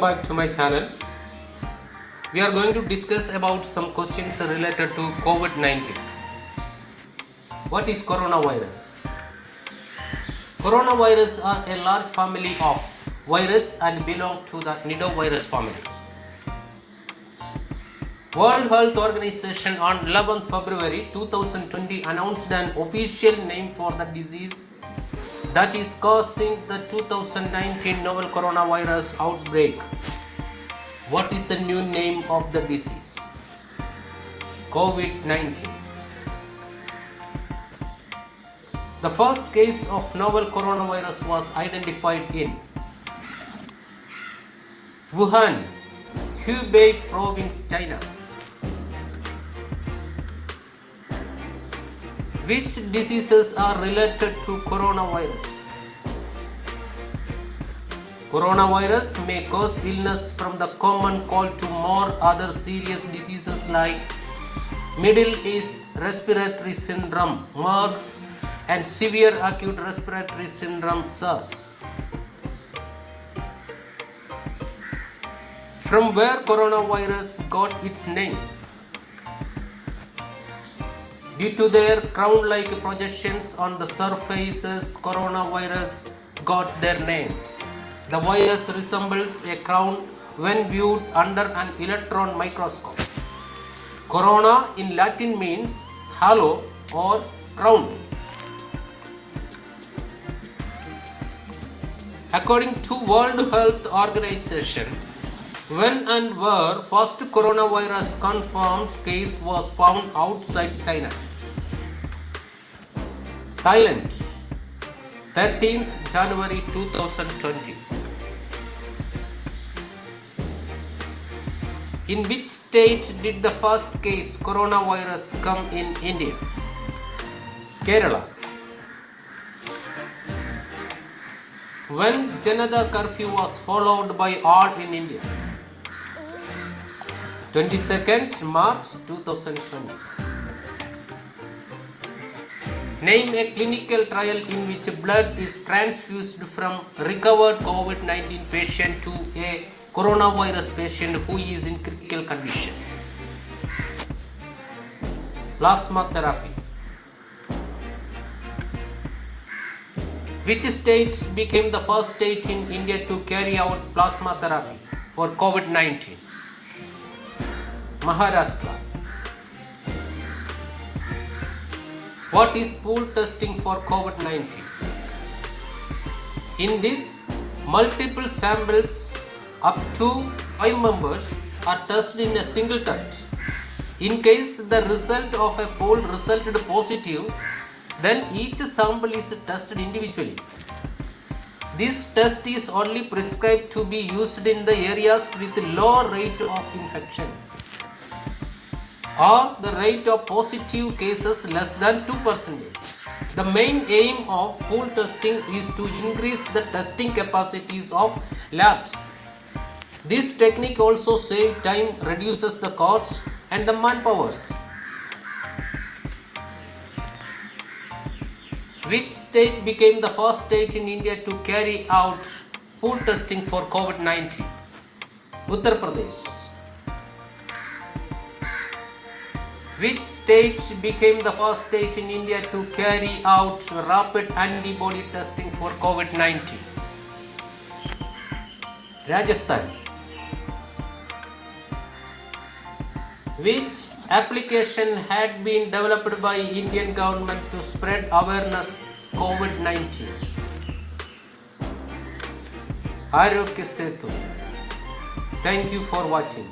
back to my channel. We are going to discuss about some questions related to COVID-19. What is coronavirus? Coronavirus are a large family of virus and belong to the nidovirus family. World Health Organization on 11th February 2020 announced an official name for the disease that is causing the 2019 novel coronavirus outbreak. What is the new name of the disease? COVID-19. The first case of novel coronavirus was identified in Wuhan, Hubei province, China. Which diseases are related to coronavirus? Coronavirus may cause illness from the common cold to more other serious diseases like Middle East Respiratory Syndrome, MERS, and Severe Acute Respiratory Syndrome, SARS. From where coronavirus got its name? Due to their crown-like projections on the surfaces, coronavirus got their name. The virus resembles a crown when viewed under an electron microscope. Corona in Latin means halo or crown. According to World Health Organization, when and where first coronavirus confirmed case was found outside China? Thailand, 13th January 2020. In which state did the first case coronavirus come in India? Kerala. When Janata curfew was followed by all in India? 22nd March 2020. Name a clinical trial in which blood is transfused from recovered COVID-19 patient to a coronavirus patient who is in critical condition. Plasma therapy. Which state became the first state in India to carry out plasma therapy for COVID-19? Maharashtra. What is pool testing for COVID-19? In this, multiple samples up to 5 members are tested in a single test. In case the result of a poll resulted positive, then each sample is tested individually. This test is only prescribed to be used in the areas with low rate of infection or the rate of positive cases less than 2%. The main aim of pool testing is to increase the testing capacities of labs. This technique also saves time, reduces the cost and the manpowers. Which state became the first state in India to carry out pool testing for COVID-19? Uttar Pradesh. Which state became the first state in India to carry out rapid antibody testing for COVID-19? Rajasthan. Which application had been developed by Indian government to spread awareness COVID-19? Arogya Setu. Thank you for watching.